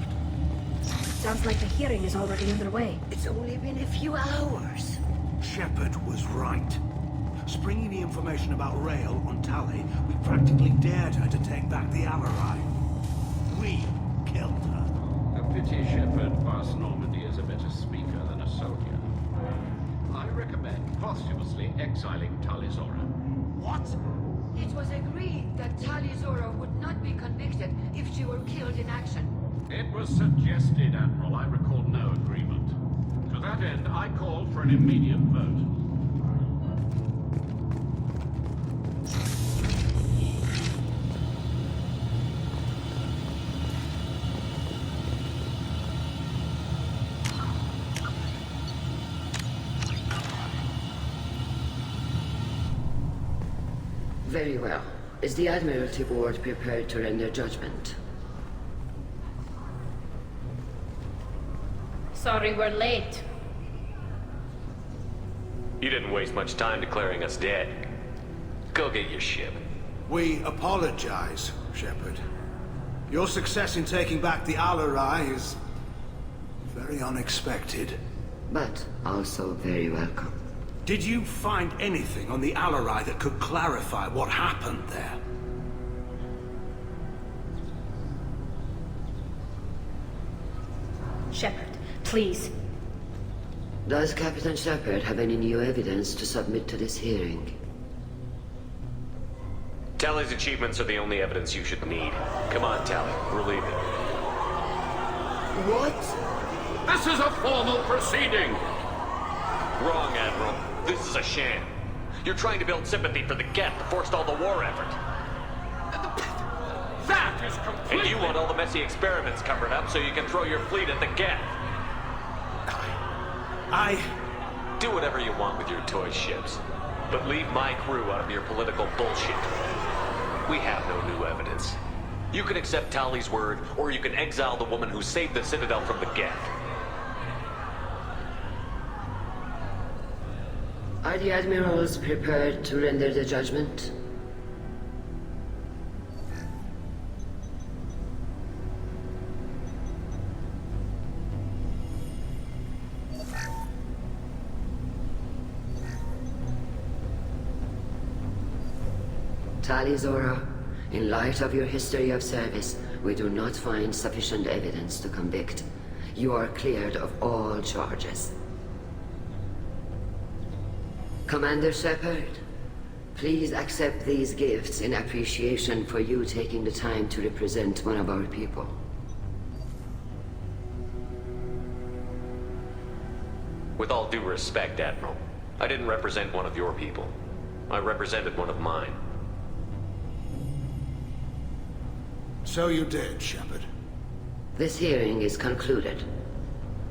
Sounds like the hearing is already underway. It's only been a few hours. Shepard was right. Springing the information about Rael on Tali, we practically dared her to take back the Alarai. We killed her. A pity Shepard Vas Normandy is a better speaker than a soldier. I recommend posthumously exiling Tali Zora. What? It was agreed that Tali Zora would not be convicted if she were killed in action. It was suggested, Admiral. I recall no agreement. To that end, I call for an immediate vote. Very well. Is the Admiralty Board prepared to render judgment? Sorry we're late. You didn't waste much time declaring us dead. Go get your ship. We apologize, Shepard. Your success in taking back the Alarai is very unexpected. But also very welcome. Did you find anything on the Alarai that could clarify what happened there? Shepard, please. Does Captain Shepard have any new evidence to submit to this hearing? Tali's achievements are the only evidence you should need. Come on, Tali. We're leaving. What? This is a formal proceeding! Wrong, Admiral. This is a sham. You're trying to build sympathy for the Geth to forestall the war effort. That is completely... And you want all the messy experiments covered up so you can throw your fleet at the Geth. Do whatever you want with your toy ships, but leave my crew out of your political bullshit. We have no new evidence. You can accept Tali's word, or you can exile the woman who saved the Citadel from the Geth. Are the Admirals prepared to render the judgment? Tali Zora, in light of your history of service, we do not find sufficient evidence to convict. You are cleared of all charges. Commander Shepard, please accept these gifts in appreciation for you taking the time to represent one of our people. With all due respect, Admiral, I didn't represent one of your people. I represented one of mine. So you did, Shepard. This hearing is concluded.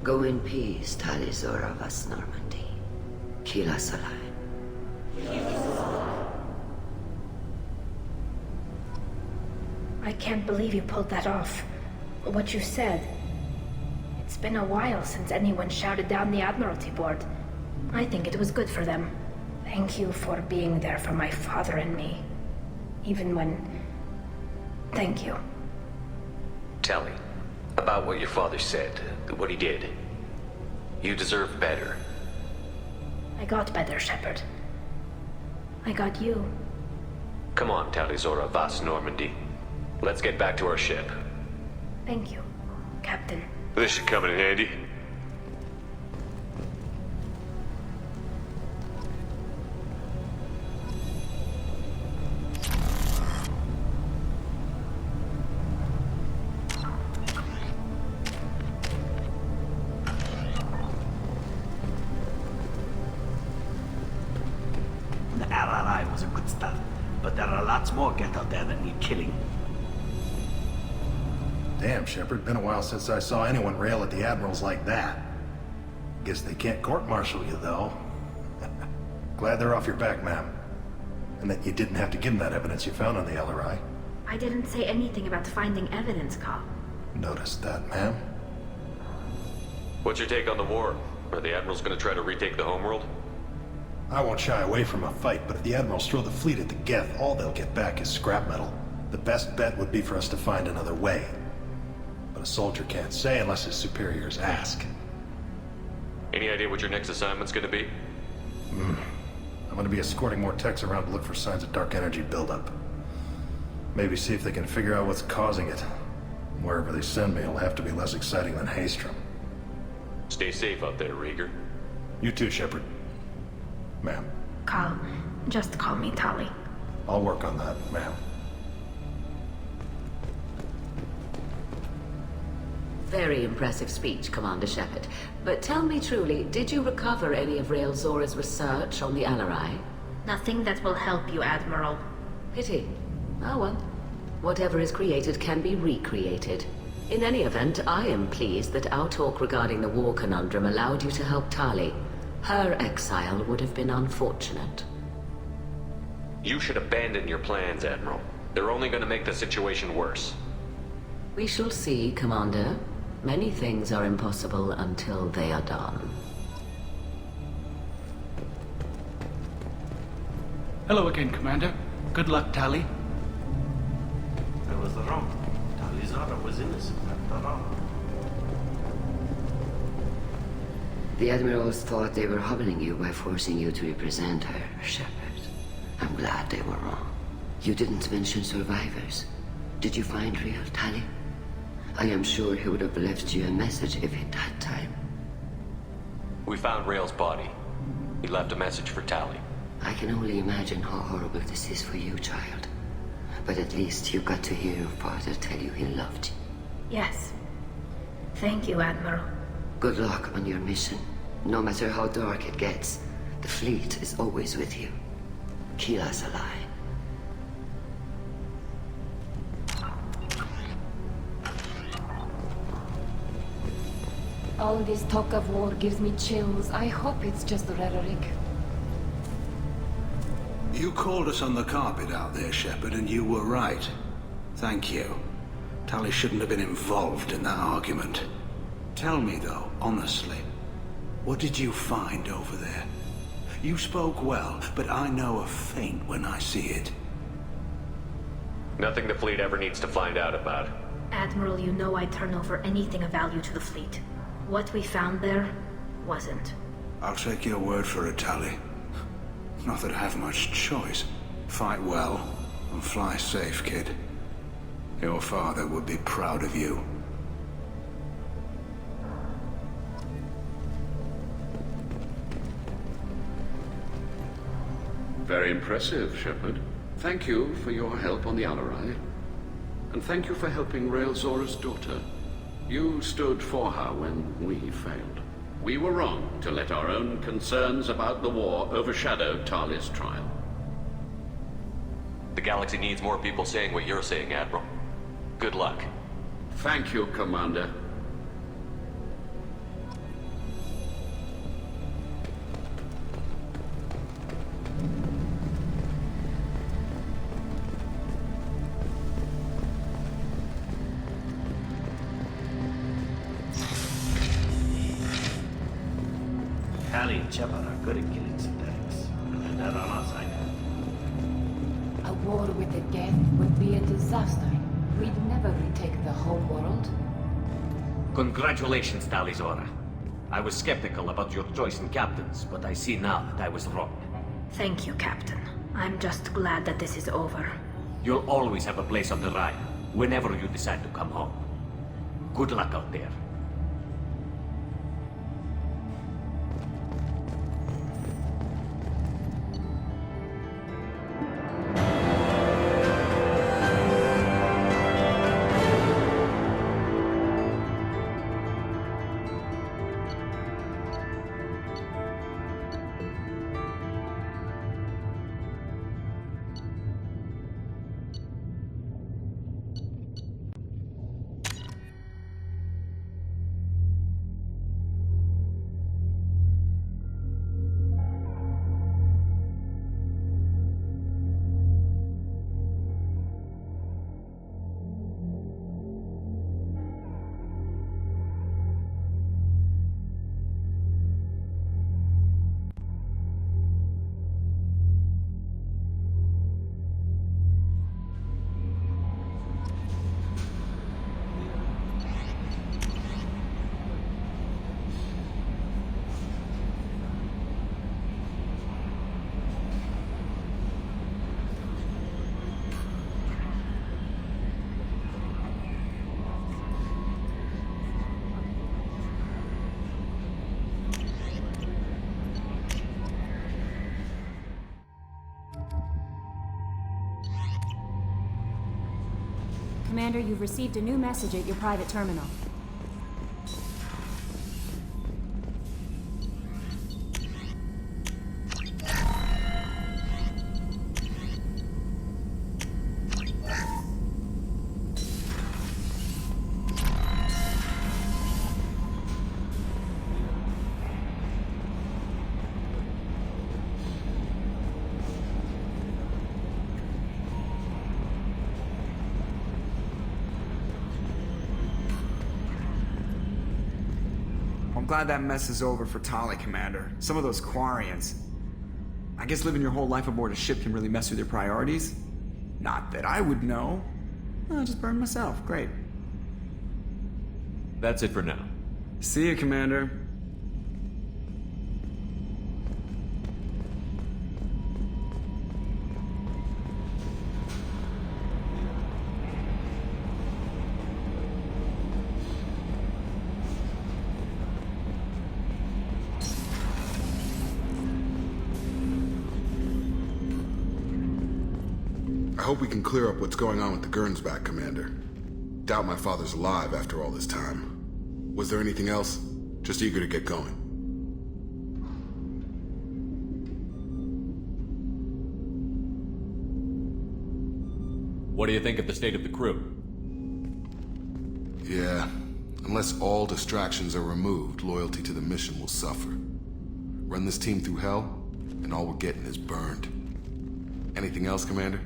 Go in peace, Tali Zora Vas Normandy. Kila Salai. I can't believe you pulled that off. What you said. It's been a while since anyone shouted down the Admiralty Board. I think it was good for them. Thank you for being there for my father and me. Even when... Thank you. Tali, about what your father said, what he did. You deserve better. I got better, Shepard. I got you. Come on, Tali Zora Vas Normandy. Let's get back to our ship. Thank you, Captain. This should come in handy. The RRI was a good start, but there are lots more Geth out there that need killing. Damn, Shepard, been a while since I saw anyone rail at the admirals like that. Guess they can't court-martial you, though. Glad they're off your back, ma'am. And that you didn't have to give them that evidence you found on the LRI. I didn't say anything about finding evidence, Cal. Noticed that, ma'am. What's your take on the war? Are the admirals gonna try to retake the homeworld? I won't shy away from a fight, but if the admirals throw the fleet at the Geth, all they'll get back is scrap metal. The best bet would be for us to find another way. But a soldier can't say unless his superiors ask. Any idea what your next assignment's gonna be? I'm gonna be escorting more techs around to look for signs of dark energy buildup. Maybe see if they can figure out what's causing it. Wherever they send me, it'll have to be less exciting than Haystrom. Stay safe out there, Rieger. You too, Shepard. Ma'am. Cal, just call me Tali. I'll work on that, ma'am. Very impressive speech, Commander Shepard. But tell me truly, did you recover any of Rael Zora's research on the LRI? Nothing that will help you, Admiral. Pity. Oh well. Whatever is created can be recreated. In any event, I am pleased that our talk regarding the war conundrum allowed you to help Tali. Her exile would have been unfortunate. You should abandon your plans, Admiral. They're only gonna make the situation worse. We shall see, Commander. Many things are impossible until they are done. Hello again, Commander. Good luck, Tali. I was wrong. Tali Zora was innocent after all. The Admirals thought they were humbling you by forcing you to represent her, Shepard. I'm glad they were wrong. You didn't mention survivors. Did you find real Tali? I am sure he would have left you a message if he'd had time. We found Rael's body. He left a message for Tali. I can only imagine how horrible this is for you, child. But at least you got to hear your father tell you he loved you. Yes. Thank you, Admiral. Good luck on your mission. No matter how dark it gets, the fleet is always with you. Keep us alive. All this talk of war gives me chills. I hope it's just rhetoric. You called us on the carpet out there, Shepard, and you were right. Thank you. Tali shouldn't have been involved in that argument. Tell me, though, honestly, what did you find over there? You spoke well, but I know a feint when I see it. Nothing the fleet ever needs to find out about. Admiral, you know I'd turn over anything of value to the fleet. What we found there wasn't. I'll take your word for it, Tali. Not that I have much choice. Fight well, and fly safe, kid. Your father would be proud of you. Very impressive, Shepard. Thank you for your help on the LRI. And thank you for helping Rael Zora's daughter. You stood for her when we failed. We were wrong to let our own concerns about the war overshadow Tali's trial. The galaxy needs more people saying what you're saying, Admiral. Good luck. Thank you, Commander. and Shepard are good at killing synthetics. And they're on our side. A war with the Geth would be a disaster. We'd never retake the whole world. Congratulations, Tali Zora. I was skeptical about your choice in captains, but I see now that I was wrong. Thank you, Captain. I'm just glad that this is over. You'll always have a place on the Rhine, whenever you decide to come home. Good luck out there. Commander, you've received a new message at your private terminal. Glad that mess is over for Tali, Commander. Some of those Quarians. I guess living your whole life aboard a ship can really mess with your priorities. Not that I would know. I'll just burn myself. Great. That's it for now. See you, Commander. I hope we can clear up what's going on with the Gernsback, Commander. Doubt my father's alive after all this time. Was there anything else? Just eager to get going. What do you think of the state of the crew? Yeah, unless all distractions are removed, loyalty to the mission will suffer. Run this team through hell, and all we're getting is burned. Anything else, Commander?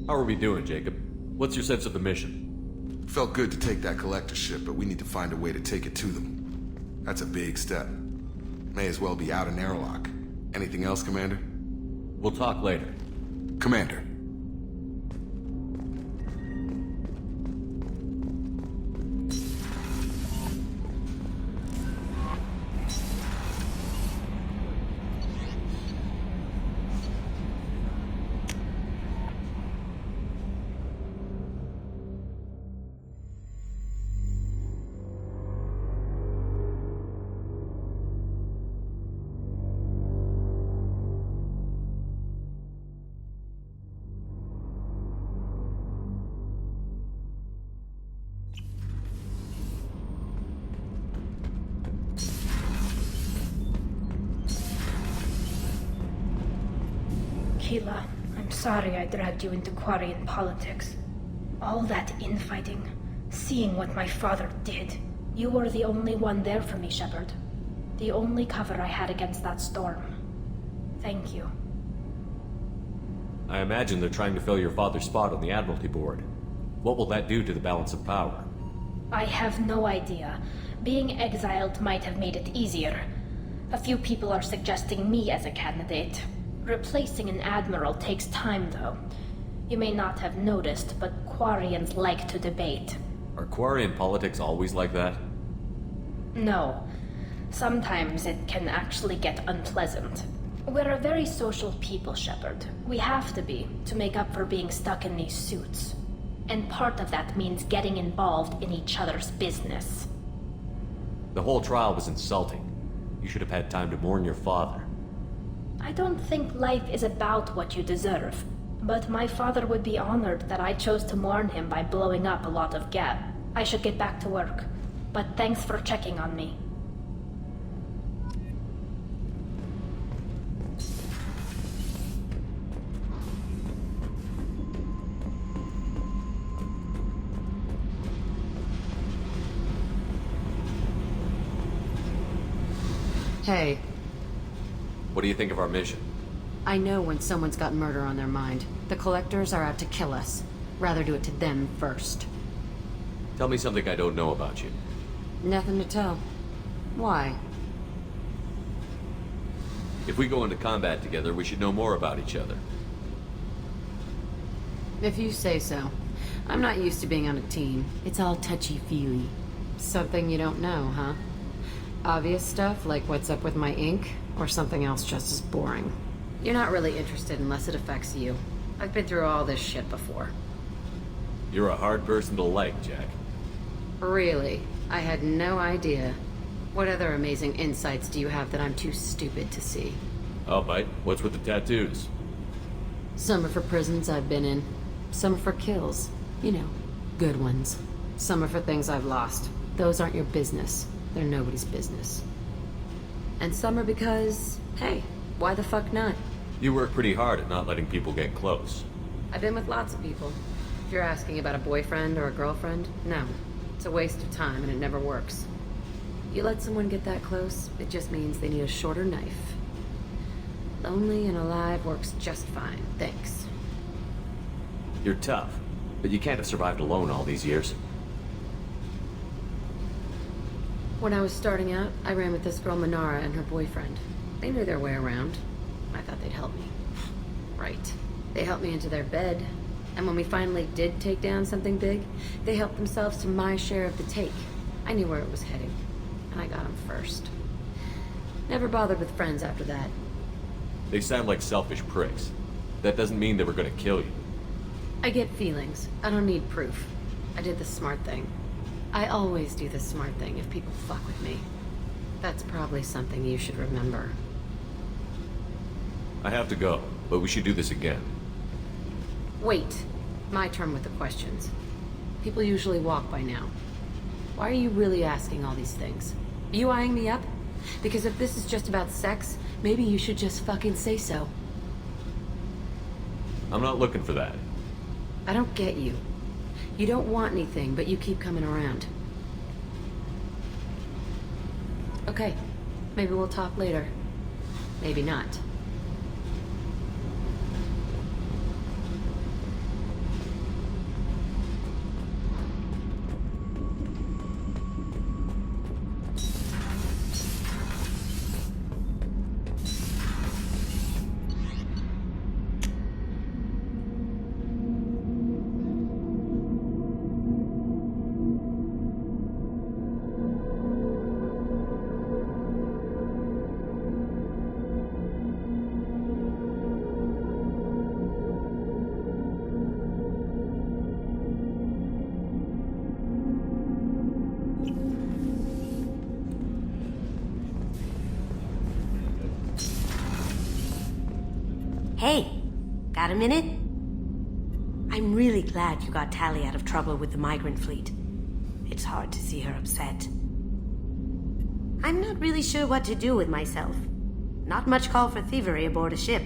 How are we doing, Jacob? What's your sense of the mission? Felt good to take that collector ship, but we need to find a way to take it to them. That's a big step. May as well be out an airlock. Anything else, Commander? We'll talk later. Commander. Keela, I'm sorry I dragged you into Quarian politics. All that infighting, seeing what my father did. You were the only one there for me, Shepard. The only cover I had against that storm. Thank you. I imagine they're trying to fill your father's spot on the Admiralty Board. What will that do to the balance of power? I have no idea. Being exiled might have made it easier. A few people are suggesting me as a candidate. Replacing an admiral takes time, though. You may not have noticed, but Quarians like to debate. Are Quarian politics always like that? No. Sometimes it can actually get unpleasant. We're a very social people, Shepard. We have to be, to make up for being stuck in these suits. And part of that means getting involved in each other's business. The whole trial was insulting. You should have had time to mourn your father. I don't think life is about what you deserve. But my father would be honored that I chose to mourn him by blowing up a lot of Gab. I should get back to work. But thanks for checking on me. Hey, What do you think of our mission? I know when someone's got murder on their mind. The Collectors are out to kill us. Rather do it to them first. Tell me something I don't know about you. Nothing to tell. Why? If we go into combat together, we should know more about each other. If you say so. I'm not used to being on a team. It's all touchy-feely. Something you don't know, huh? Obvious stuff, like what's up with my ink, or something else just as boring. You're not really interested unless it affects you. I've been through all this shit before. You're a hard person to like, Jack. Really? I had no idea. What other amazing insights do you have that I'm too stupid to see? I'll bite. What's with the tattoos? Some are for prisons I've been in. Some are for kills. You know, good ones. Some are for things I've lost. Those aren't your business. They're nobody's business. And some are because, hey, why the fuck not? You work pretty hard at not letting people get close. I've been with lots of people. If you're asking about a boyfriend or a girlfriend, no. It's a waste of time and it never works. You let someone get that close, it just means they need a shorter knife. Lonely and alive works just fine, thanks. You're tough, but you can't have survived alone all these years. When I was starting out, I ran with this girl Minara and her boyfriend. They knew their way around. I thought they'd help me. Right. They helped me into their bed. And when we finally did take down something big, they helped themselves to my share of the take. I knew where it was heading. And I got them first. Never bothered with friends after that. They sound like selfish pricks. That doesn't mean they were gonna kill you. I get feelings. I don't need proof. I did the smart thing. I always do the smart thing if people fuck with me. That's probably something you should remember. I have to go, but we should do this again. Wait. My turn with the questions. People usually walk by now. Why are you really asking all these things? Are you eyeing me up? Because if this is just about sex, maybe you should just fucking say so. I'm not looking for that. I don't get you. You don't want anything, but you keep coming around. Okay, maybe we'll talk later. Maybe not. Hey, got a minute? I'm really glad you got Tali out of trouble with the migrant fleet. It's hard to see her upset. I'm not really sure what to do with myself. Not much call for thievery aboard a ship.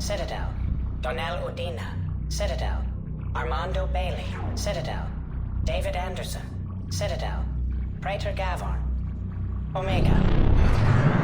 Citadel. Donnell Udina, Citadel. Armando Bailey, Citadel. David Anderson, Citadel. Praetor Gavorn, Omega.